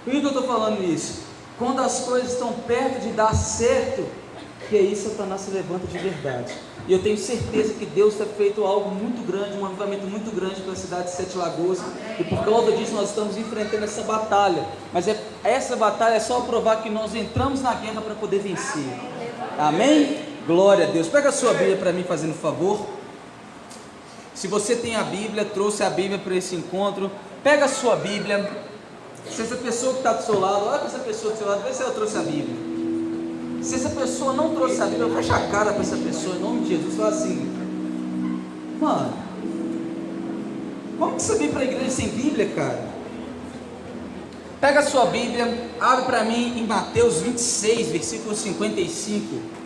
Por que eu estou falando isso? Quando as coisas estão perto de dar certo, que aí Satanás se levanta de verdade. E eu tenho certeza que Deus tem feito algo muito grande, um avivamento muito grande para a cidade de Sete Lagoas, e por causa disso nós estamos enfrentando essa batalha. Mas essa batalha é só provar que nós entramos na guerra para poder vencer. Amém? Glória a Deus. Pega a sua Bíblia para mim, fazendo favor. Se você tem a Bíblia, trouxe a Bíblia para esse encontro, pega a sua Bíblia. Se essa pessoa que está do seu lado, olha para essa pessoa do seu lado, vê se ela trouxe a Bíblia. Se essa pessoa não trouxe a Bíblia, fecha a cara para essa pessoa, em nome de Jesus. Fala assim: mano, como que você vem para a igreja sem Bíblia, cara? Pega a sua Bíblia, abre para mim em Mateus 26, versículo 55.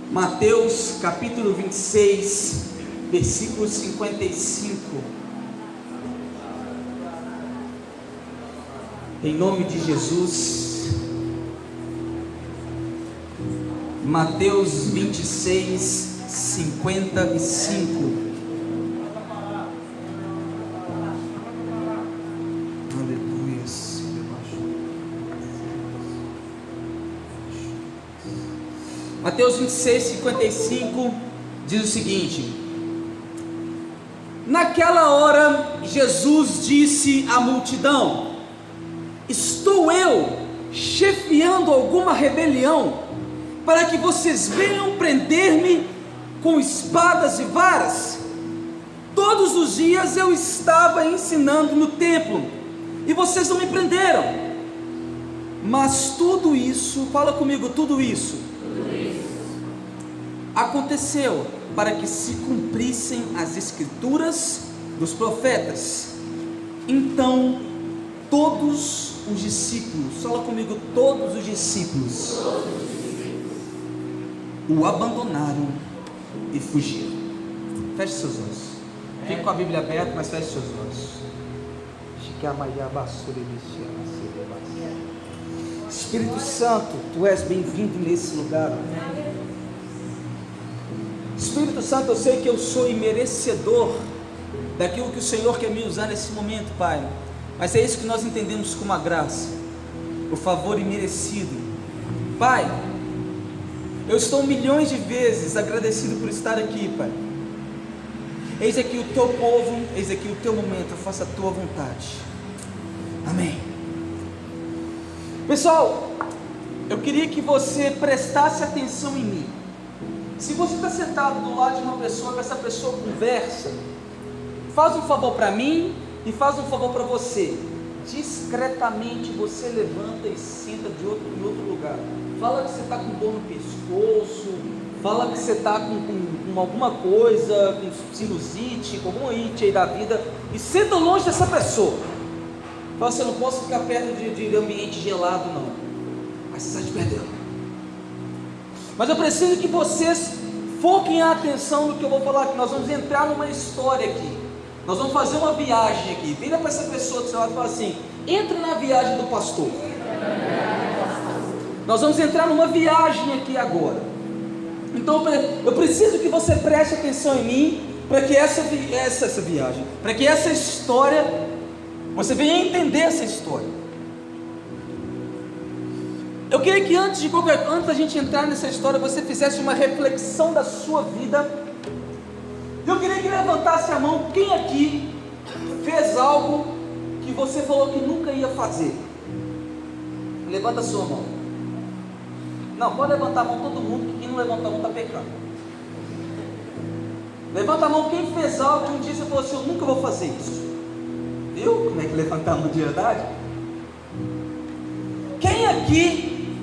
Mateus capítulo 26, versículo 55. Em nome de Jesus. Mateus 26, 55. Aleluia. Mateus 26, 55 diz o seguinte: naquela hora Jesus disse à multidão: estou eu chefiando alguma rebelião para que vocês venham prender-me com espadas e varas? Todos os dias eu estava ensinando no templo e vocês não me prenderam. Mas tudo isso, fala comigo, tudo isso aconteceu para que se cumprissem as escrituras dos profetas. Então todos os discípulos, fala comigo, todos os discípulos o abandonaram e fugiram. Feche seus olhos. Fique com a Bíblia aberta, mas feche seus olhos. Espírito Santo, Tu és bem-vindo nesse lugar. Espírito Santo, eu sei que eu sou imerecedor daquilo que o Senhor quer me usar nesse momento, Pai. Mas é isso que nós entendemos como a graça, o favor imerecido. Pai, eu estou milhões de vezes agradecido por estar aqui, Pai. Eis aqui o Teu povo, eis aqui o Teu momento, faça a Tua vontade. Amém. Pessoal, eu queria que você prestasse atenção em mim. Se você está sentado do lado de uma pessoa, que essa pessoa conversa, faz um favor para mim e faz um favor para você. Discretamente você levanta e senta em outro lugar. Fala que você está com dor no pescoço, fala que você está com alguma coisa, com sinusite, com alguma it aí da vida, e senta longe dessa pessoa. Fala assim: eu não posso ficar perto de ambiente gelado não, mas você está te perdendo. Mas eu preciso que vocês foquem a atenção no que eu vou falar, que nós vamos entrar numa história aqui. Nós vamos fazer uma viagem aqui. Vira para essa pessoa do seu lado e fala assim: entra na viagem do pastor. Nós vamos entrar numa viagem aqui agora. Então eu preciso que você preste atenção em mim, para que essa viagem, para que essa história, você venha entender essa história. Eu queria que antes da gente entrar nessa história, você fizesse uma reflexão da sua vida. Eu queria que levantasse a mão. Quem aqui fez algo que você falou que nunca ia fazer? Levanta a sua mão. Não, pode levantar a mão todo mundo, que quem não levanta a mão está pecando. Levanta a mão quem fez algo que um dia você falou assim: eu nunca vou fazer isso. Viu como é que levantar a mão de verdade? Quem aqui,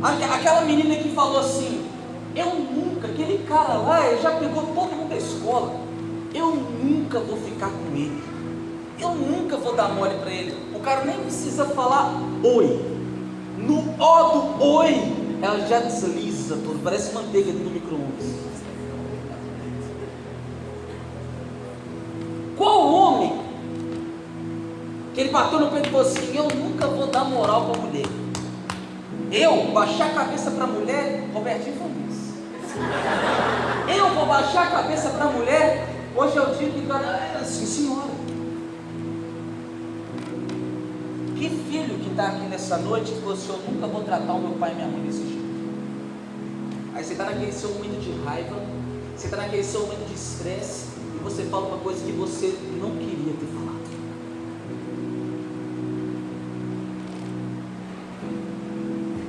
aquela menina que falou assim: eu nunca, aquele cara lá, ele já pegou todo mundo da escola, eu nunca vou ficar com ele, eu nunca vou dar mole para ele. O cara nem precisa falar oi. No ó do oi, ela já desliza tudo, parece manteiga no micro-ondas. Qual homem que ele bateu no peito e falou assim: eu nunca vou dar moral para mulher? Eu baixar a cabeça para mulher, Robertinho Feliz. Eu vou baixar a cabeça para mulher. Hoje é o dia que o cara, assim, senhora. Que filho que está aqui nessa noite que falou assim: eu nunca vou tratar o meu pai e minha mãe desse jeito? Aí você está naquele seu momento de raiva, você está naquele seu momento de estresse, e você fala uma coisa que você não queria ter falado.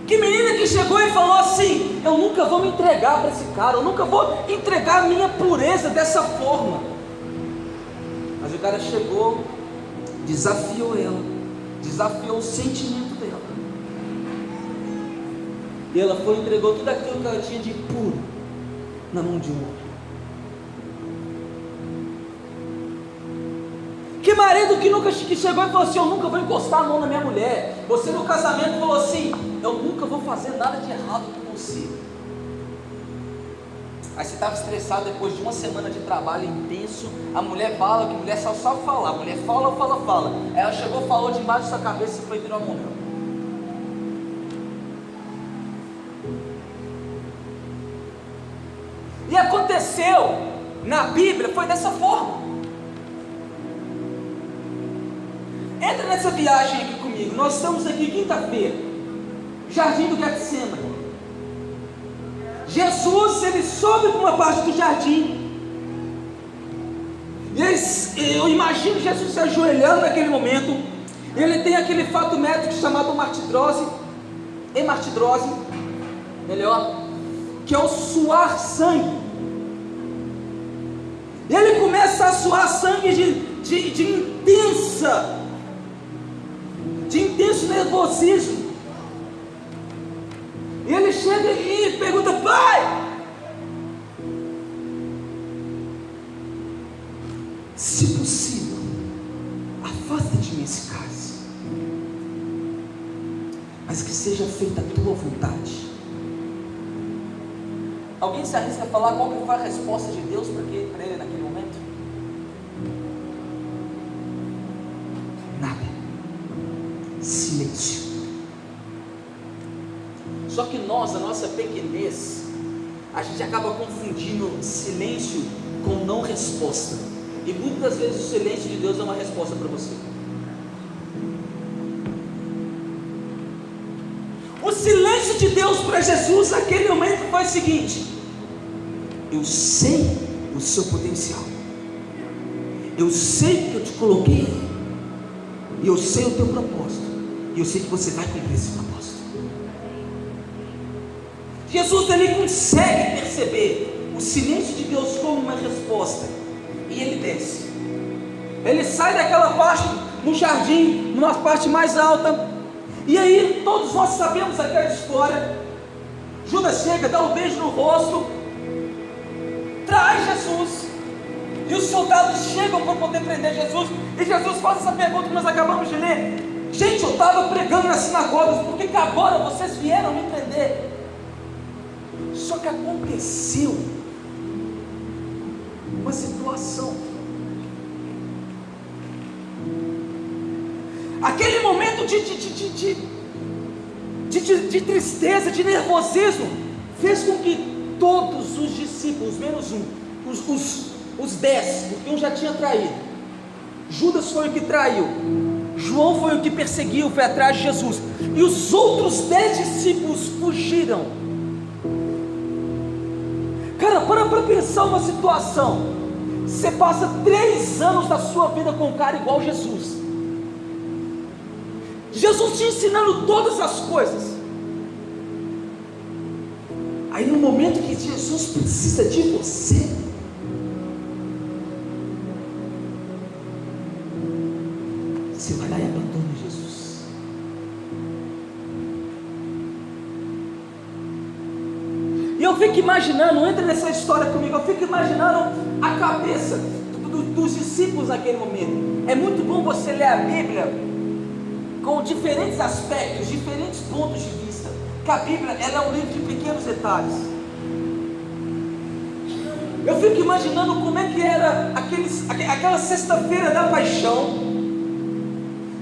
Que menina que chegou e falou assim: eu nunca vou me entregar para esse cara, eu nunca vou entregar a minha pureza dessa forma. Mas o cara chegou, desafiou ela, desafiou o sentimento dela, e ela foi e entregou tudo aquilo que ela tinha de puro na mão de um outro. Que marido que chegou e falou assim: eu nunca vou encostar a mão na minha mulher. Você no casamento falou assim: eu nunca vou fazer nada de errado com você. Aí você estava estressado depois de uma semana de trabalho intenso. A mulher fala, que a mulher só sabe falar. A mulher fala. Aí ela chegou, falou de embaixo da sua cabeça e foi virar a mão dela. E aconteceu na Bíblia, foi dessa forma. Entra nessa viagem aqui comigo. Nós estamos aqui quinta-feira, Jardim do Getsemane. Jesus, ele sobe para uma parte do jardim. E eu imagino Jesus se ajoelhando naquele momento. Ele tem aquele fato médico chamado hemartidrose, melhor, que é o suar sangue. E ele começa a suar sangue de intenso nervosismo. E ele chega e pergunta: pai, se possível, afasta de mim esse cálice, mas que seja feita a tua vontade. Alguém se arrisca a falar qual que foi a resposta de Deus para ele naquele momento? Nada. Silêncio. Só que nós, a nossa pequenez, a gente acaba confundindo silêncio com não resposta. E muitas vezes o silêncio de Deus é uma resposta para você. O silêncio de Deus para Jesus naquele momento foi o seguinte: eu sei o seu potencial, eu sei que eu te coloquei, e eu sei o teu propósito, e eu sei que você vai cumprir esse propósito. Jesus, ele consegue perceber o silêncio de Deus como uma resposta, e ele desce. Ele sai daquela parte no jardim, numa parte mais alta, e aí todos nós sabemos aquela história. Judas chega, dá um beijo no rosto, traz Jesus, e os soldados chegam para poder prender Jesus, e Jesus faz essa pergunta que nós acabamos de ler: gente, eu estava pregando nas sinagogas, por que agora vocês vieram me prender? Só que aconteceu uma situação. Aquele momento de tristeza, de nervosismo, fez com que todos os discípulos, menos um, os 10, porque um já tinha traído, Judas foi o que traiu, João foi o que perseguiu, foi atrás de Jesus, e os outros 10 discípulos fugiram. Cara, para pensar uma situação: você passa 3 anos da sua vida com um cara igual Jesus, Jesus te ensinando todas as coisas, aí no momento que Jesus precisa de você, você vai lá e abandona Jesus. E eu fico imaginando, entra nessa história comigo, eu fico imaginando a cabeça dos discípulos naquele momento. É muito bom você ler a Bíblia com diferentes aspectos, diferentes pontos de vista, que a Bíblia, ela é um livro de pequenos detalhes. Eu fico imaginando como é que era aquela sexta-feira da paixão,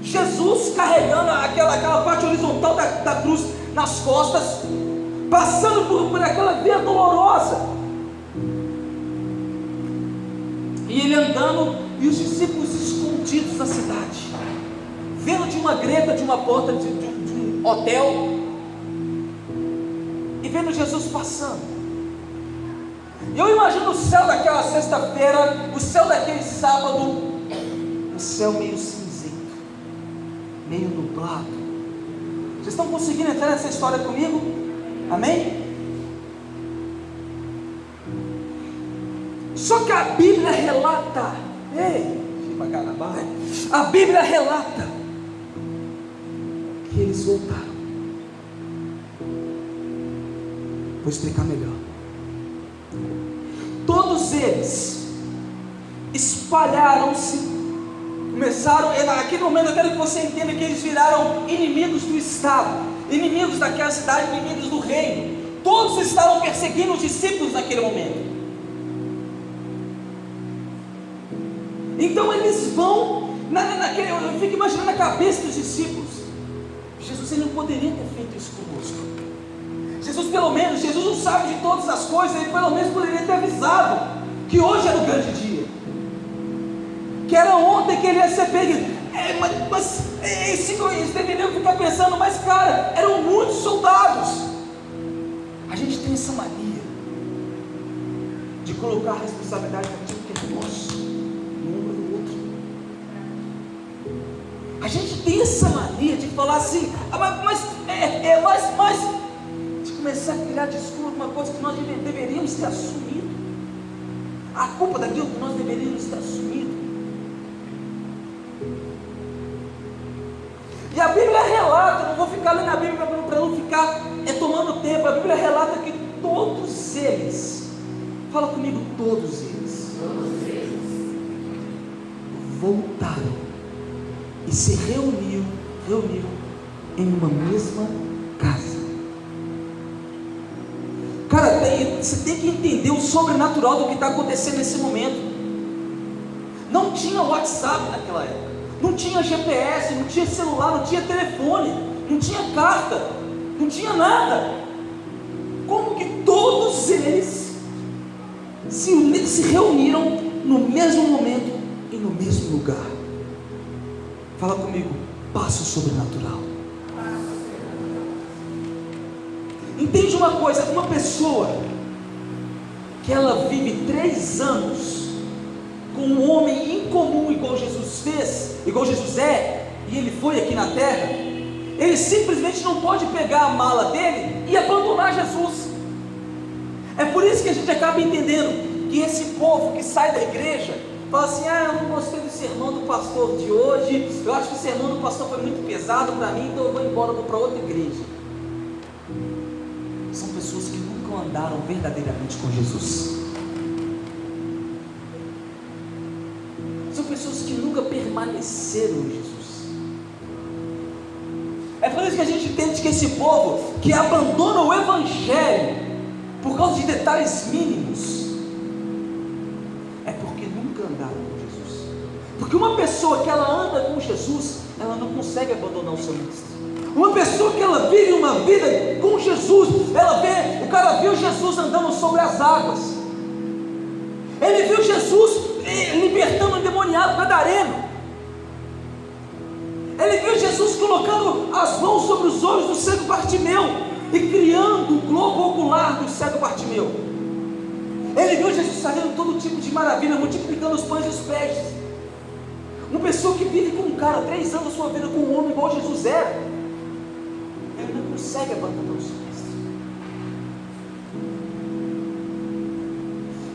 Jesus carregando aquela parte horizontal da cruz nas costas, passando por aquela via dolorosa, e ele andando, e os discípulos escondidos na cidade, vendo de uma greta, de uma porta de um hotel, e vendo Jesus passando. E eu imagino o céu daquela sexta-feira, o céu daquele sábado, um céu meio cinzento, meio nublado. Vocês estão conseguindo entrar nessa história comigo? Amém? Só que a Bíblia relata, a Bíblia relata que eles voltaram. Vou explicar melhor. Todos eles espalharam-se, começaram, naquele momento eu quero que você entenda que eles viraram inimigos do Estado, inimigos daquela cidade, inimigos do reino. Todos estavam perseguindo os discípulos naquele momento. Então eles vão, eu fico imaginando a cabeça dos discípulos. Jesus, ele não poderia ter feito isso conosco. Jesus, pelo menos, Jesus não sabe de todas as coisas, ele pelo menos poderia ter avisado que hoje era o grande dia, que era ontem que ele ia ser pego. Eles deveriam ficar pensando, mas cara, eram muitos soldados. A gente tem essa mania de colocar a responsabilidade naquilo que é nosso no ombro do outro. A gente tem essa mania de falar assim, de começar a criar desculpa, uma coisa que nós deveríamos ter assumido, a culpa daquilo que nós deveríamos ter assumido. E a Bíblia relata, não vou ficar lendo a Bíblia para não ficar tomando tempo, a Bíblia relata que todos eles, fala comigo, todos eles voltaram e se reuniram em uma mesma casa. Cara, você tem que entender o sobrenatural do que está acontecendo nesse momento. Não tinha WhatsApp naquela época, não tinha GPS, não tinha celular, não tinha telefone, não tinha carta, não tinha nada. Como que todos eles se reuniram no mesmo momento e no mesmo lugar? Fala comigo, passo sobrenatural. Entende uma coisa, uma pessoa que ela vive 3 anos com um homem incomum igual Jesus fez, igual Jesus é, e ele foi aqui na terra, ele simplesmente não pode pegar a mala dele e abandonar Jesus. É por isso que a gente acaba entendendo que esse povo que sai da igreja fala assim, eu não gostei do sermão do pastor de hoje, eu acho que o sermão do pastor foi muito pesado para mim, então eu vou embora, vou para outra igreja. São pessoas que nunca andaram verdadeiramente com Jesus. São pessoas que nunca permaneceram em Jesus. É por isso que a gente entende que esse povo que abandona o Evangelho por causa de detalhes mínimos, é porque nunca andaram com Jesus. Porque uma pessoa que ela anda com Jesus, ela não consegue abandonar o seu ministério. Uma pessoa que ela vive uma vida com Jesus, o cara viu Jesus andando sobre as águas, ele viu Jesus libertando o endemoniado gadareno, ele viu Jesus colocando as mãos sobre os olhos do cego Bartimeu e criando o globo ocular do cego Bartimeu. Ele viu Jesus fazendo todo tipo de maravilha, multiplicando os pães e os peixes. Uma pessoa que vive com um cara 3 anos da sua vida com um homem igual Jesus era, ele não consegue abandonar o seu ministério.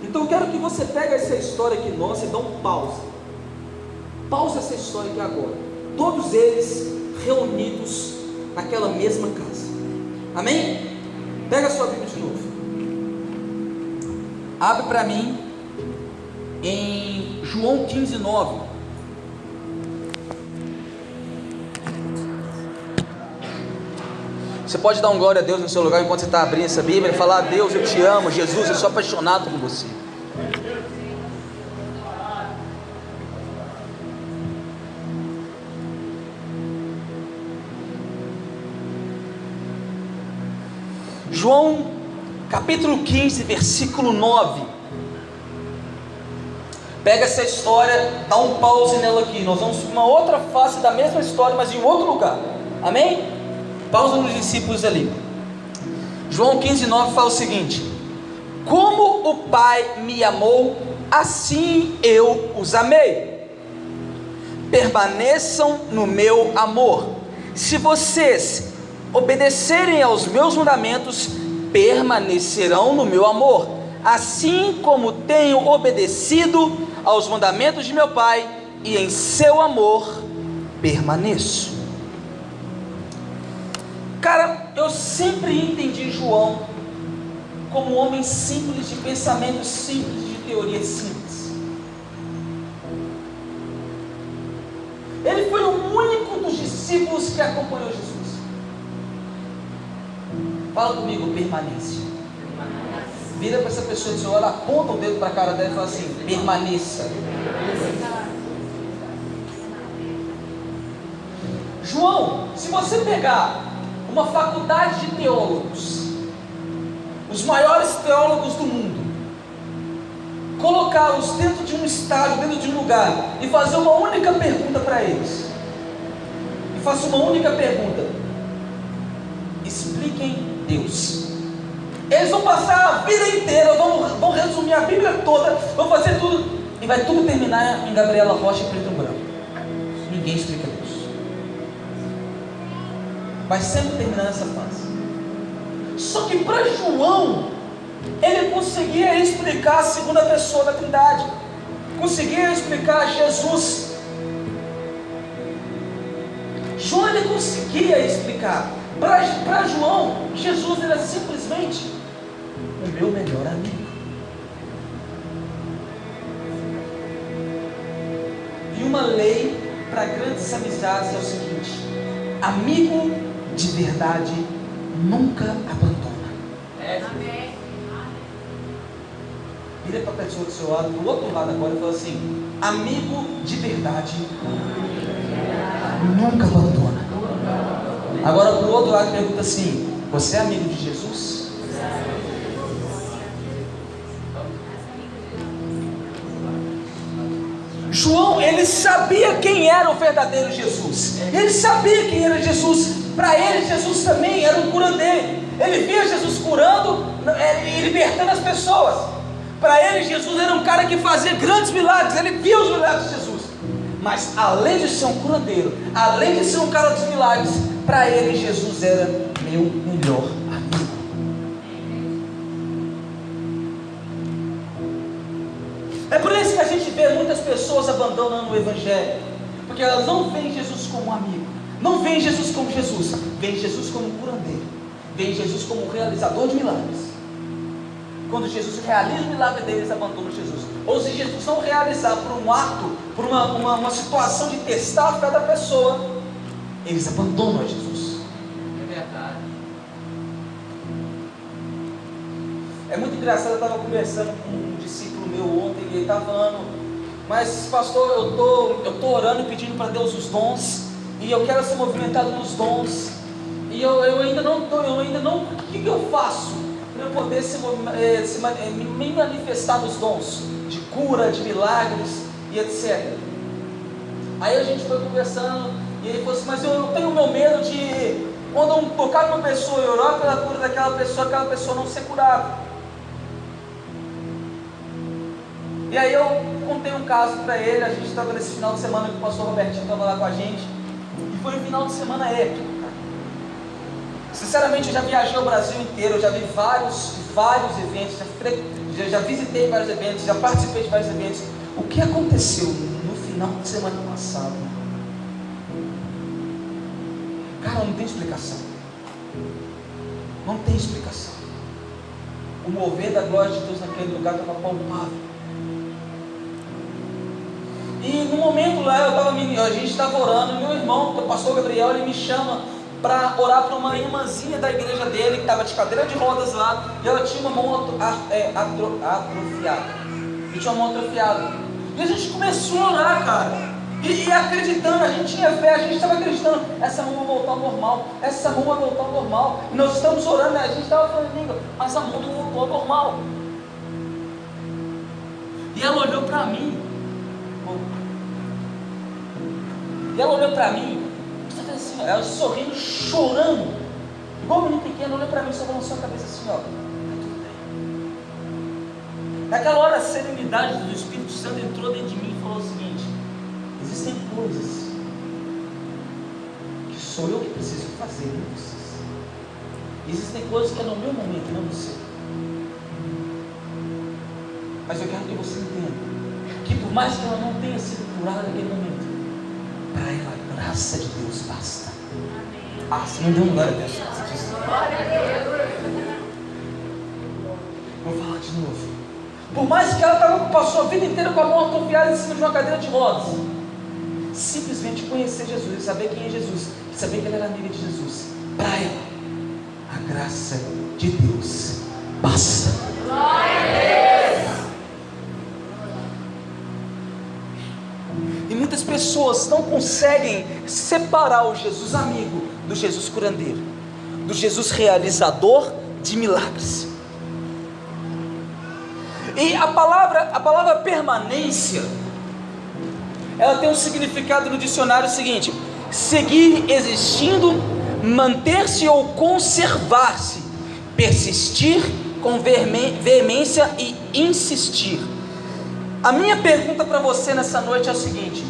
Então eu quero que você pegue essa história aqui nossa e dê um pausa essa história aqui agora. Todos eles reunidos naquela mesma casa. Amém? Pega a sua Bíblia de novo, abre para mim em João 15:9. Você pode dar um glória a Deus no seu lugar enquanto você está abrindo essa Bíblia e falar: Deus, eu te amo, Jesus, eu sou apaixonado por você. João capítulo 15, versículo 9. Pega essa história, dá um pause nela aqui. Nós vamos para uma outra face da mesma história, mas em outro lugar. Amém? Pausa nos discípulos ali. João 15:9 fala o seguinte: como o Pai me amou, assim eu os amei. Permaneçam no meu amor. Se vocês obedecerem aos meus mandamentos, permanecerão no meu amor, assim como tenho obedecido aos mandamentos de meu Pai, e em seu amor permaneço. Cara, eu sempre entendi João como um homem simples, de pensamentos simples, de teorias simples. Ele foi o único dos discípulos que acompanhou Jesus. Fala comigo, permanência. Vira para essa pessoa do seu lado, aponta o dedo para a cara dela e fala assim: permaneça. João, se você pegar uma faculdade de teólogos, os maiores teólogos do mundo, colocá-los dentro de um estágio, dentro de um lugar, e fazer uma única pergunta para eles, e faça uma única pergunta: expliquem Deus. Eles vão passar a vida inteira, vão resumir a Bíblia toda, vão fazer tudo, e vai tudo terminar em Gabriela Rocha e preto e branco. Ninguém explica Deus. Vai sempre terminar nessa fase. Só que para João, ele conseguia explicar a segunda pessoa da Trindade, conseguia explicar Jesus. João, ele conseguia explicar. Para João, Jesus era simplesmente o meu melhor amigo. E uma lei para grandes amizades é o seguinte: amigo de verdade nunca abandona. Amém. Vira para a pessoa do seu lado, do outro lado agora, e fala assim: amigo de verdade nunca abandona. Agora para o outro lado pergunta assim: você é amigo de Jesus? João, ele sabia quem era o verdadeiro Jesus. Ele sabia quem era Jesus. Para ele, Jesus também era um curandeiro. Ele via Jesus curando e libertando as pessoas. Para ele, Jesus era um cara que fazia grandes milagres. Ele via os milagres de Jesus. Mas além de ser um curandeiro, além de ser um cara dos milagres, para ele, Jesus era meu melhor amigo. É por isso que a gente vê muitas pessoas abandonando o Evangelho, porque elas não veem Jesus como um amigo, não veem Jesus como Jesus, veem Jesus como um curandeiro, veem Jesus como um realizador de milagres. Quando Jesus realiza o milagre deles, abandonam Jesus. Ou se Jesus não realizar por um ato, por uma situação de testar a fé da pessoa, eles abandonam a Jesus. É verdade. É muito engraçado, eu estava conversando com um discípulo meu ontem, e ele estava falando: mas pastor, eu tô orando e pedindo para Deus os dons, e eu quero ser movimentado nos dons, e eu ainda não, o que eu faço para eu poder me manifestar nos dons de cura, de milagres e etc. Aí a gente foi conversando, e ele falou assim: mas eu tenho meu medo de, quando eu tocar numa pessoa e orar pela cura daquela pessoa não ser curada. E aí eu contei um caso para ele. A gente estava nesse final de semana que o pastor Robertinho estava lá com a gente, e foi um final de semana épico, cara. Sinceramente, eu já viajei o Brasil inteiro, eu já vi vários eventos, já visitei vários eventos, já participei de vários eventos. O que aconteceu no final de semana passado, cara, não tem explicação. Não tem explicação. O mover da glória de Deus naquele lugar estava palpável. E no momento lá, a gente estava orando, meu irmão, o pastor Gabriel, ele me chama para orar para uma irmãzinha da igreja dele, que estava de cadeira de rodas lá, e ela tinha uma mão atrofiada. E tinha uma mão atrofiada. E a gente começou a orar, cara. E acreditando, a gente tinha fé, a gente estava acreditando: essa mão vai voltar ao normal, essa mão vai voltar ao normal. E nós estamos orando, né? A gente estava falando em língua, mas a mão não voltou ao normal. E ela olhou para mim, pouco. E ela olhou para mim, assim, ela sorrindo, chorando, igual um menino pequeno, olhou para mim, só balançou a cabeça assim, ó, tá tudo bem. Naquela hora a serenidade do Espírito Santo entrou dentro de mim e falou o seguinte: existem coisas que sou eu que preciso fazer, não vocês. Existem coisas que é no meu momento, não no seu. Mas eu quero que você entenda que por mais que ela não tenha sido curada naquele momento, para ela a graça de Deus basta. Ah, você não deu um glória a Deus. Vou falar de novo. Por mais que ela passou a vida inteira com a mão atrofiada em cima de uma cadeira de rodas, simplesmente conhecer Jesus e saber quem é Jesus, e saber que ela era amiga de Jesus, para ela a graça de Deus basta. Glória a Deus. E muitas pessoas não conseguem separar o Jesus amigo do Jesus curandeiro, do Jesus realizador de milagres. E a palavra permanência, ela tem um significado no dicionário seguinte: seguir existindo, manter-se ou conservar-se, persistir com veemência e insistir. A minha pergunta para você nessa noite é a seguinte: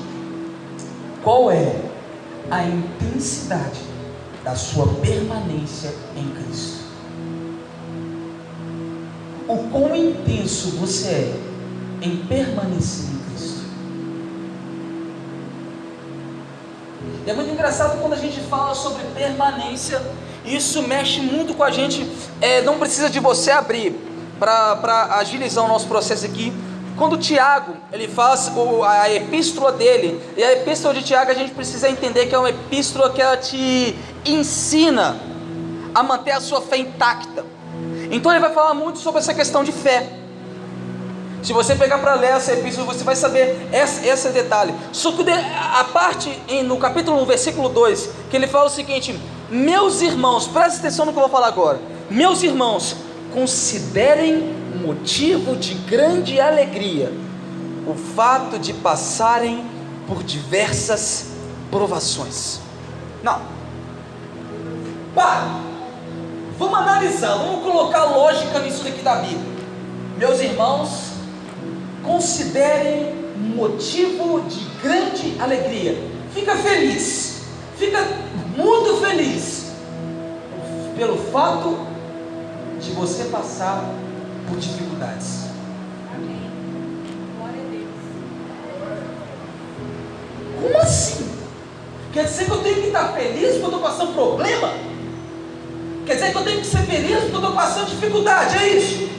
qual é a intensidade da sua permanência em Cristo? O quão intenso você é em permanecer em Cristo? E é muito engraçado quando a gente fala sobre permanência, isso mexe muito com a gente. Não precisa de você abrir para agilizar o nosso processo aqui. Quando Tiago, ele faz a epístola dele, e a epístola de Tiago a gente precisa entender que é uma epístola que ela te ensina a manter a sua fé intacta. Então ele vai falar muito sobre essa questão de fé. Se você pegar para ler essa epístola, você vai saber esse detalhe. Só que a parte no capítulo 1, versículo 2, que ele fala o seguinte: meus irmãos, presta atenção no que eu vou falar agora. Meus irmãos, considerem motivo de grande alegria o fato de passarem por diversas provações. Não, para. Vamos analisar, vamos colocar lógica nisso daqui da Bíblia. Meus irmãos, considerem motivo de grande alegria. Fica feliz, fica muito feliz pelo fato de você passar por dificuldades. Amém. Glória a Deus. Como assim? Quer dizer que eu tenho que estar feliz porque eu estou passando problema? Quer dizer que eu tenho que ser feliz porque eu estou passando dificuldade, é isso?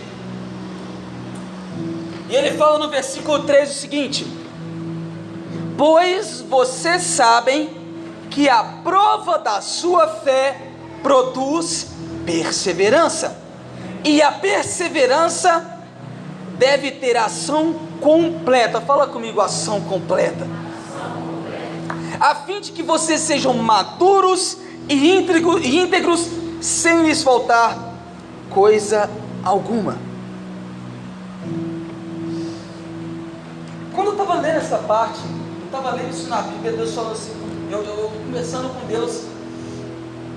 E ele fala no versículo 3 o seguinte: pois vocês sabem que a prova da sua fé produz perseverança, e a perseverança deve ter ação completa. Fala comigo, ação completa. A fim de que vocês sejam maduros e íntegros, sem lhes faltar coisa alguma. Quando eu estava lendo essa parte, eu estava lendo isso na Bíblia, Deus falou assim, eu conversando com Deus,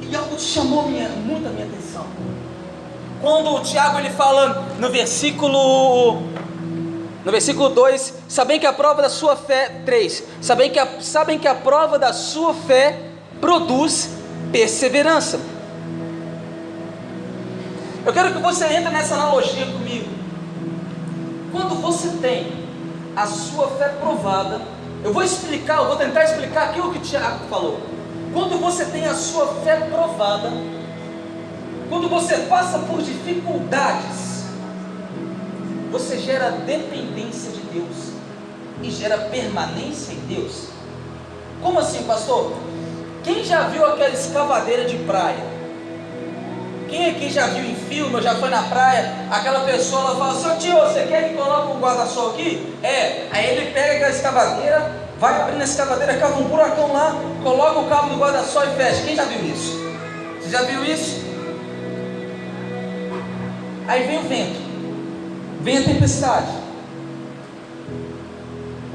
e algo chamou muito a minha atenção. Quando o Tiago ele fala no versículo 2, sabem que a prova da sua fé, 3, sabem que a prova da sua fé produz perseverança. Eu quero que você entre nessa analogia comigo. Quando você tem a sua fé provada, eu vou tentar explicar aquilo que o Tiago falou. Quando você tem a sua fé provada, quando você passa por dificuldades, você gera dependência de Deus e gera permanência em Deus. Como assim, pastor? Quem já viu aquela escavadeira de praia? Quem aqui já viu em filme, ou já foi na praia, aquela pessoa ela fala assim: tio, você quer que coloque um guarda-sol aqui? Aí ele pega aquela escavadeira, vai abrindo a escavadeira, cava um buracão lá, coloca o cabo do guarda-sol e fecha. Quem já viu isso? Você já viu isso? Aí vem o vento, vem a tempestade.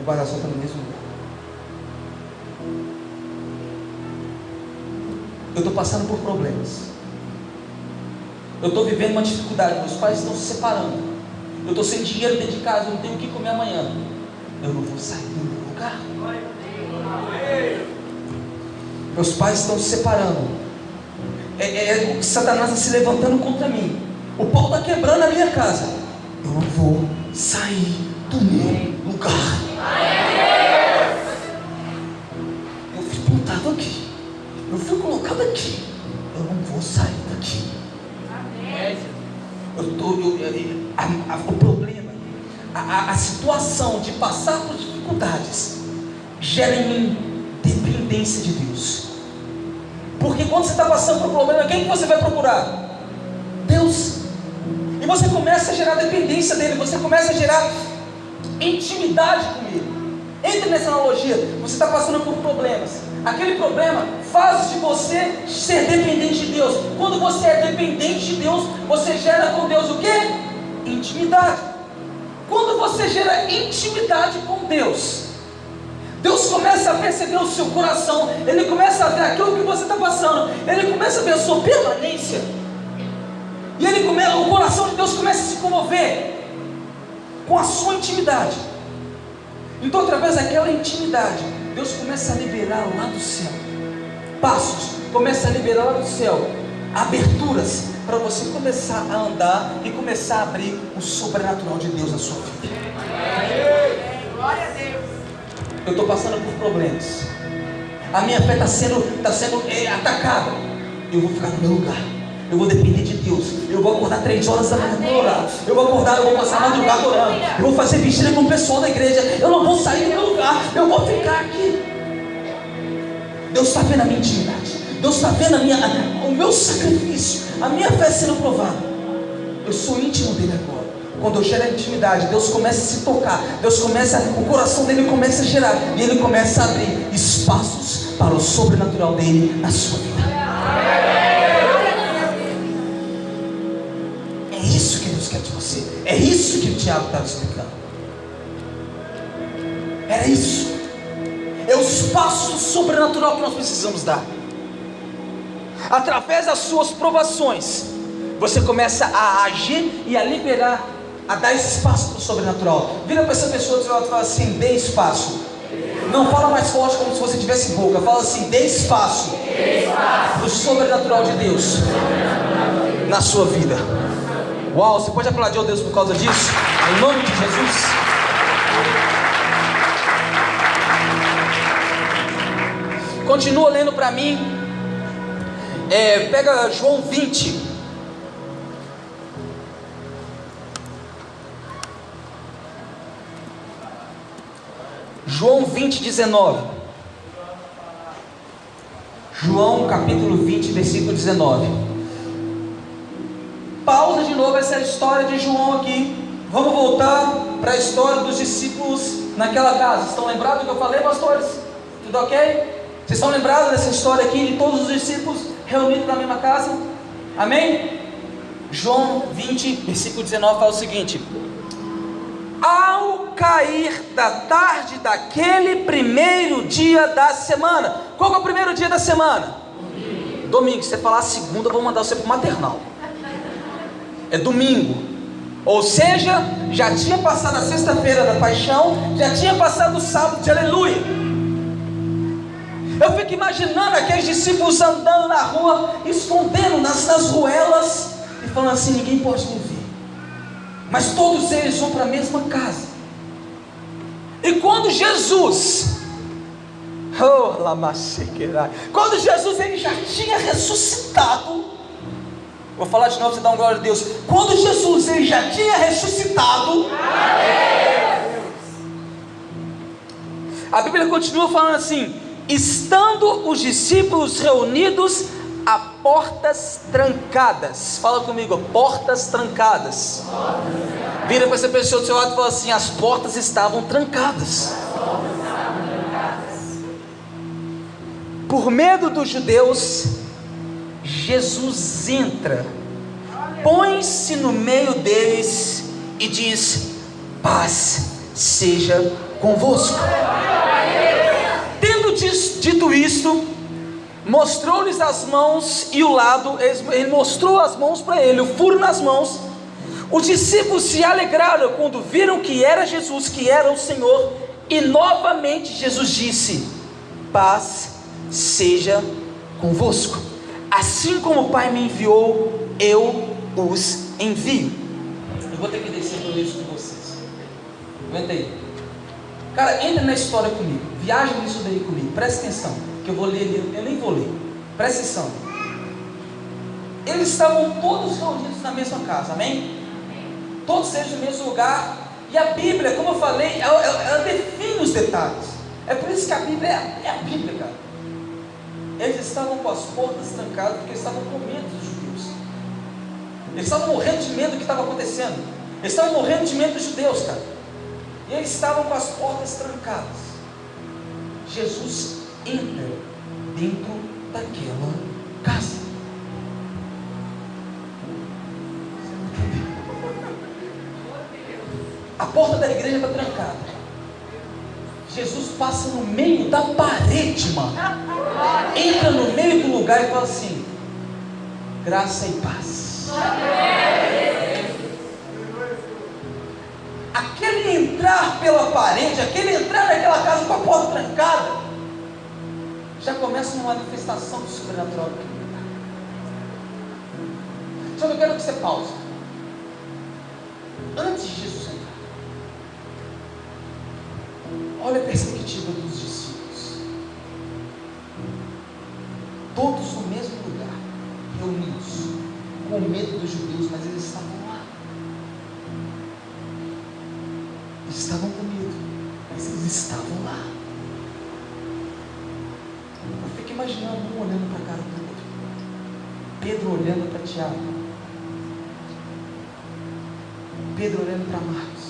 O guarda-sol está no mesmo lugar. Eu estou passando por problemas. Eu estou vivendo uma dificuldade. Meus pais estão se separando. Eu estou sem dinheiro dentro de casa. Eu não tenho o que comer amanhã. Eu não vou sair do meu lugar. Meus pais estão se separando. Satanás está se levantando contra mim. O pau está quebrando a minha casa. Eu não vou sair do meu lugar. Eu fui plantado aqui. Eu fui colocado aqui. Eu não vou sair daqui. O problema, a situação de passar por dificuldades gera em mim dependência de Deus. Porque quando você está passando por problema, quem que você vai procurar? Deus. E você começa a gerar dependência dele. Você começa a gerar intimidade com ele. Entre nessa analogia. Você está passando por problemas. Aquele problema faz de você ser dependente de Deus. Quando você é dependente de Deus, você gera com Deus o quê? Intimidade. Quando você gera intimidade com Deus, Deus começa a perceber o seu coração. Ele começa a ver aquilo que você está passando. Ele começa a ver a sua permanência. E o coração de Deus começa a se comover com a sua intimidade. Então, através daquela intimidade, Deus começa a liberar lá do céu passos, começa a liberar lá do céu aberturas para você começar a andar e começar a abrir o sobrenatural de Deus na sua vida. Glória a Deus. Eu estou passando por problemas. A minha fé está sendo atacada. Eu vou ficar no meu lugar. Eu vou depender de Deus. Eu vou acordar 3 horas da manhã para orar. Eu vou passar a madrugada orando. Eu vou fazer vigília com o pessoal da igreja. Eu não vou sair do meu lugar. Eu vou ficar aqui. Deus está vendo a minha intimidade. Deus está vendo o meu sacrifício. A minha fé sendo provada. Eu sou íntimo dele agora. Quando eu gero a intimidade, Deus começa a se tocar. O coração dele começa a gerar. E ele começa a abrir espaços para o sobrenatural dele na sua vida. É isso que Deus quer de você. É isso que o Tiago estava explicando. Era isso. É os passos sobrenatural que nós precisamos dar. Através das suas provações, você começa a agir e a liberar, a dar espaço para o sobrenatural. Vira para essa pessoa e fala assim: dê espaço. Não fala mais forte como se você tivesse boca. Fala assim: dê espaço para o sobrenatural de Deus na sua vida. Uau, você pode aplaudir a Deus por causa disso? Em nome de Jesus. Continua lendo para mim. Pega João 20. João 20, 19. João capítulo 20, versículo 19. Pausa de novo essa história de João aqui. Vamos voltar para a história dos discípulos naquela casa. Estão lembrados do que eu falei, pastores? Tudo ok? Vocês estão lembrados dessa história aqui de todos os discípulos reunidos na mesma casa? Amém? João 20, versículo 19 fala o seguinte: ao cair da tarde daquele primeiro dia da semana. Qual que é o primeiro dia da semana? Domingo. Se você falar segunda, eu vou mandar você para o maternal. É domingo. Ou seja, já tinha passado a sexta-feira da paixão, já tinha passado o sábado de aleluia. Eu fico imaginando aqueles discípulos andando na rua, escondendo nas ruelas e falando assim: ninguém pode me ver. Mas todos eles vão para a mesma casa. E quando Jesus, quando Jesus ele já tinha ressuscitado, vou falar de novo, você dá um glória a Deus. Quando Jesus ele já tinha ressuscitado, a Bíblia continua falando assim: estando os discípulos reunidos a portas trancadas. Fala comigo, portas trancadas. Vira para essa pessoa do seu lado e fala assim: as portas estavam trancadas. Por medo dos judeus, Jesus entra, põe-se no meio deles e diz: paz seja convosco. Tendo dito isto, mostrou-lhes as mãos e o lado. Ele mostrou as mãos para ele, o furo nas mãos. Os discípulos se alegraram quando viram que era Jesus, que era o Senhor. E novamente Jesus disse: paz seja convosco. Assim como o Pai me enviou, eu os envio. Eu vou ter que descer para ler isso com vocês. Aguenta aí. Cara, entra na história comigo. Viaja nisso daí comigo. Presta atenção. Que eu vou ler ali. Eu nem vou ler. Presta atenção. Eles estavam todos reunidos na mesma casa. Amém? Todos eles no mesmo lugar. E a Bíblia, como eu falei, ela define os detalhes. É por isso que a Bíblia é a Bíblia, cara. Eles estavam com as portas trancadas porque eles estavam com medo dos judeus. Eles estavam morrendo de medo do que estava acontecendo. Eles estavam morrendo de medo dos judeus, cara. E eles estavam com as portas trancadas. Jesus entra dentro daquela casa. A porta da igreja está trancada. Jesus passa no meio da parede, mano. Entra no meio do lugar e fala assim: graça e paz. Aquele entrar pela parede, aquele entrar naquela casa com a porta trancada, já começa uma manifestação do sobrenatural. Só que eu quero que você pause. Antes de Jesus entrar, olha a perspectiva dos discípulos. Todos no mesmo lugar, reunidos, com medo dos judeus, mas eles estavam lá. Eles estavam com medo, mas eles estavam lá. Eu fico imaginando um olhando para a cara do outro. Pedro olhando para Tiago. Pedro olhando para Marcos.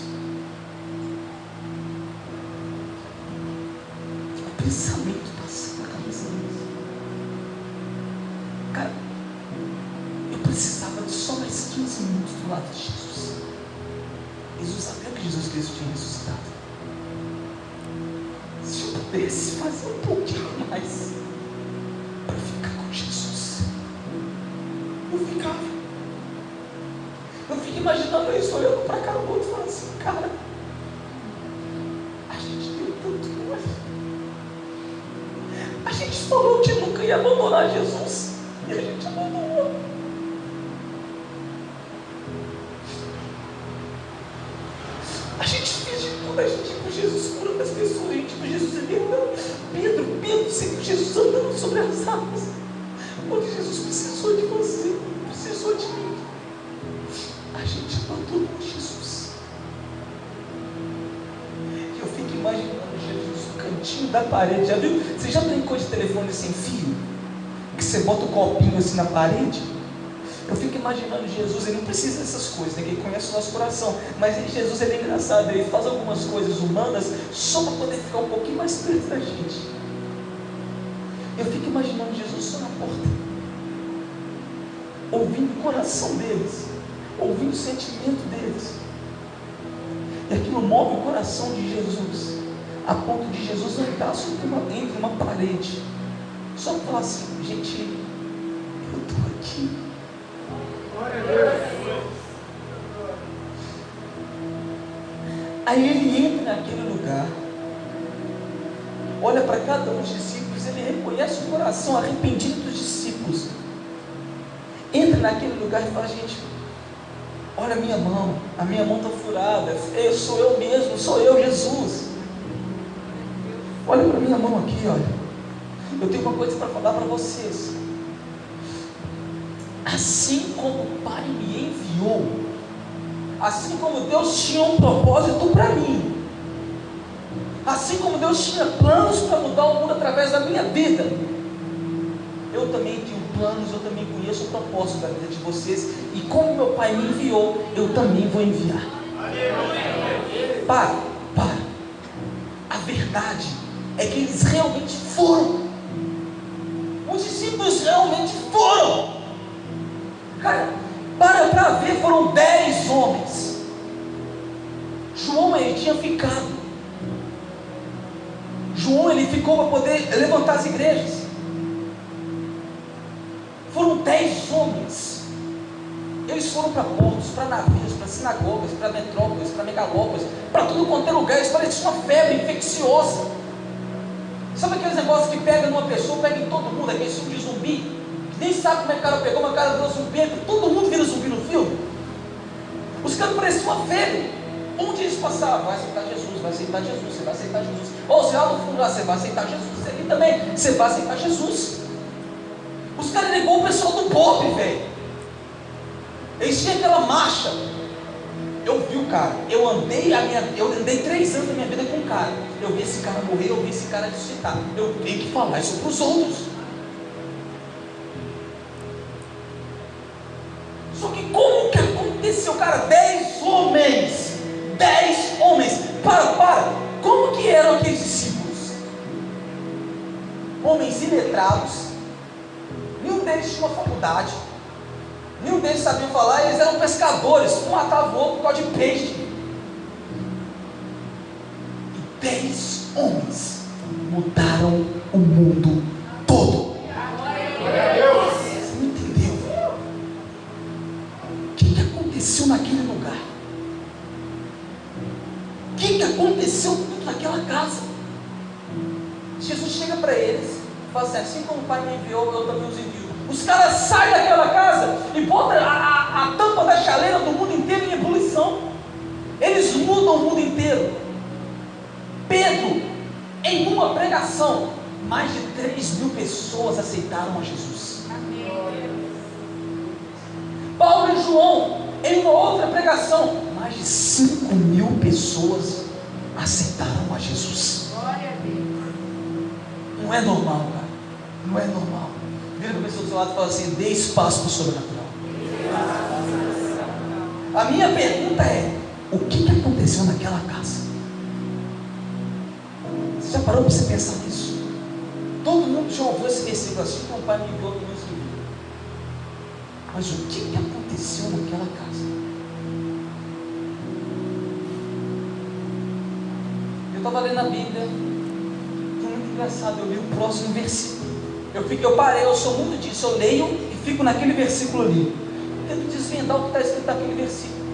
O pensamento passando na cabeça deles. Cara, eu precisava de só mais 15 minutos do lado de Jesus. Jesus sabia que Jesus Cristo tinha ressuscitado. Se eu pudesse fazer um pouquinho mais para ficar com Jesus, eu ficava. Eu fico imaginando isso, olhando para cá do outro e falando assim: cara, a gente deu tanto hoje. A gente falou que nunca ia abandonar Jesus e a gente abandonou. A gente fez de tudo, a gente com Jesus curando as pessoas, a gente com Jesus libertando. Pedro, sempre Jesus andando sobre as águas. Onde Jesus precisou de você, precisou de mim. A gente abandonou Jesus. E eu fico imaginando Jesus no cantinho da parede. Já viu? Você já brincou de telefone sem fio? Que você bota o copinho assim na parede? Eu fico imaginando Jesus. Ele não precisa dessas coisas, ninguém conhece o nosso coração. Mas Jesus, ele é engraçado. Ele faz algumas coisas humanas só para poder ficar um pouquinho mais perto da gente. Eu fico imaginando Jesus só na porta, ouvindo o coração deles, ouvindo o sentimento deles. E aquilo move o coração de Jesus, a ponto de Jesus andar entre uma parede, só para falar assim: gente, eu estou aqui. Glória a Deus. Aí ele entra naquele lugar, olha para cada um dos discípulos, ele reconhece o coração arrependido dos discípulos. Entra naquele lugar e fala: gente, olha a minha mão está furada, sou eu mesmo, sou eu, Jesus. Olha para a minha mão aqui, olha. Eu tenho uma coisa para falar para vocês. Assim como o Pai me enviou, assim como Deus tinha um propósito para mim, assim como Deus tinha planos para mudar o mundo através da minha vida, eu também tenho planos, eu também conheço o propósito da vida de vocês, e como meu Pai me enviou, eu também vou enviar. Para. A verdade é que eles realmente foram. Os discípulos realmente foram. Cara, para ver, foram 10 homens. João, ele tinha ficado. João, ele ficou para poder levantar as igrejas. Foram 10 homens. Eles foram para portos, para navios, para sinagogas, para metrópoles, para megalópolis, para tudo quanto é lugar. Eles pareciam uma febre infecciosa. Sabe aqueles negócios que pega numa pessoa, pega em todo mundo, aquele filme de zumbi, que nem sabe como é que o cara pegou, mas o cara virou zumbi, todo mundo vira zumbi no filme. Os caras pareciam uma febre. Onde eles passavam? Vai aceitar Jesus, vai aceitar Jesus, você vai aceitar Jesus. Ou se lá no fundo lá, você vai aceitar Jesus, você ali também, você vai aceitar Jesus. Os caras ligou o pessoal do pop, velho. Eles tinham aquela marcha. Eu vi o cara, eu andei 3 anos da minha vida com o cara. Eu vi esse cara morrer, eu vi esse cara ressuscitar. Eu tenho que falar isso para os outros. Só que como que aconteceu, cara? 10 homens. Para. Como que eram aqueles discípulos? Homens iletrados. Nenhum deles tinha uma faculdade. Nenhum deles sabia falar. Eles eram pescadores. Um matava o outro por causa de peixe. E 10 homens mudaram o mundo todo. Você não entendeu? O que aconteceu naquele lugar? O que aconteceu dentro daquela casa? Jesus chega para eles e fala assim como o Pai me enviou, eu também os envio. Os caras saem daquela casa e botam a tampa da chaleira do mundo inteiro em ebulição. Eles mudam o mundo inteiro. Pedro, em uma pregação, mais de 3.000 pessoas aceitaram a Jesus. Paulo e João, em uma outra pregação, mais de 5.000 pessoas aceitaram a Jesus. Não é normal, cara. Não é normal. Vira para a pessoa do seu lado e fala assim: dê espaço para o sobrenatural. A minha pergunta é: o que aconteceu naquela casa? Você já parou para você pensar nisso? Todo mundo já ouviu esse versículo assim, como o Pai me enviou, todo mundo se viu. Mas o que aconteceu naquela casa? Eu estava lendo a Bíblia, foi muito engraçado. Eu li o próximo versículo. Eu parei, eu sou muito disso. Eu leio e fico naquele versículo ali. Tento desvendar o que está escrito naquele versículo.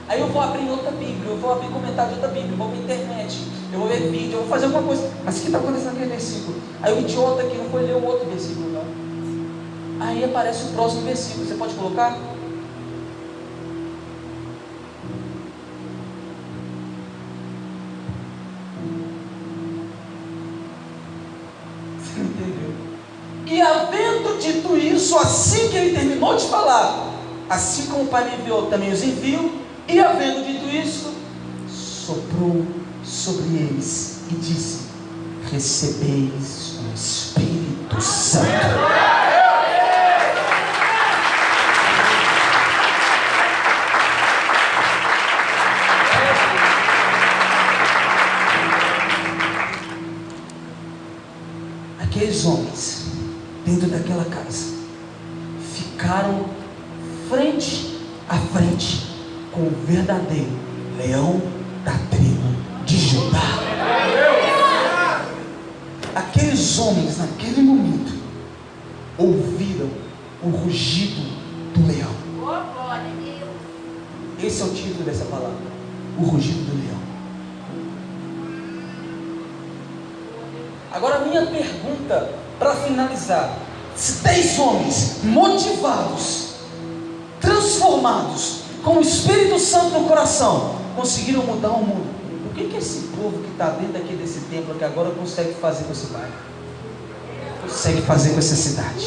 Aí eu vou abrir outra Bíblia, eu vou abrir comentário de outra Bíblia, eu vou para a internet, eu vou ver vídeo, eu vou fazer alguma coisa. Mas o que está acontecendo naquele versículo? Aí o idiota aqui não foi ler o outro versículo, não. Aí aparece o próximo versículo. Você pode colocar? Você não entendeu? E havendo dito isso, assim que ele terminou de falar, assim como o Pai me enviou, também os envio. E havendo dito isso, soprou sobre eles e disse: recebeis o Espírito Santo. Aqueles homens dentro daquela casa ficaram frente a frente com o verdadeiro leão da tribo de Judá. Aqueles homens naquele momento ouviram o rugido do leão. Esse é o título dessa palavra: o rugido do leão. Agora a minha pergunta para finalizar: se 10 homens motivados, transformados, com o Espírito Santo no coração, conseguiram mudar o mundo, o que esse povo que está dentro aqui desse templo que agora consegue fazer com esse bairro? Consegue fazer com essa cidade?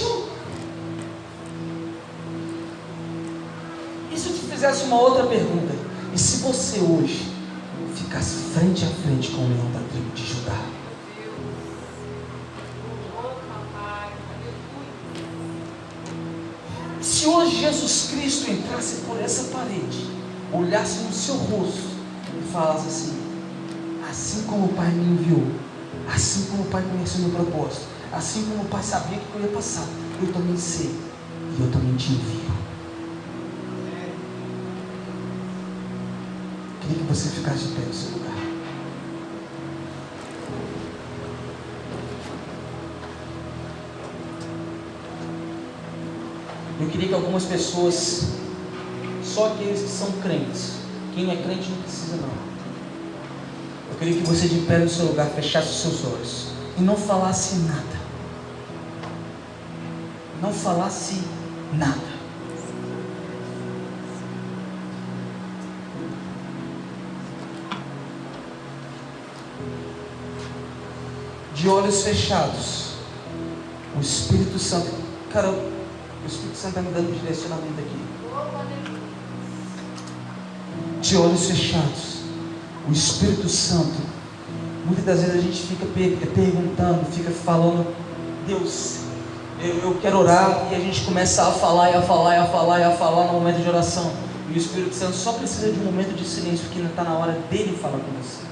E se eu te fizesse uma outra pergunta? E se você hoje ficasse frente a frente com o leão da tribo de Judá? Se hoje Jesus Cristo entrasse por essa parede, olhasse no seu rosto e falasse assim: assim como o Pai me enviou, assim como o Pai conheceu meu propósito, assim como o Pai sabia que eu ia passar, eu também sei e eu também te envio. Queria que você ficasse de pé no seu lugar. Eu queria que algumas pessoas, só aqueles que são crentes, quem não é crente não precisa não. Eu queria que você de pé no seu lugar fechasse os seus olhos e não falasse nada. Não falasse nada. De olhos fechados, o Espírito Santo, cara, o Espírito Santo está me dando direcionamento aqui. De olhos fechados, o Espírito Santo, muitas das vezes a gente fica perguntando, fica falando, Deus, eu quero orar, e a gente começa a falar no momento de oração, e o Espírito Santo só precisa de um momento de silêncio, porque não está na hora dele falar com você.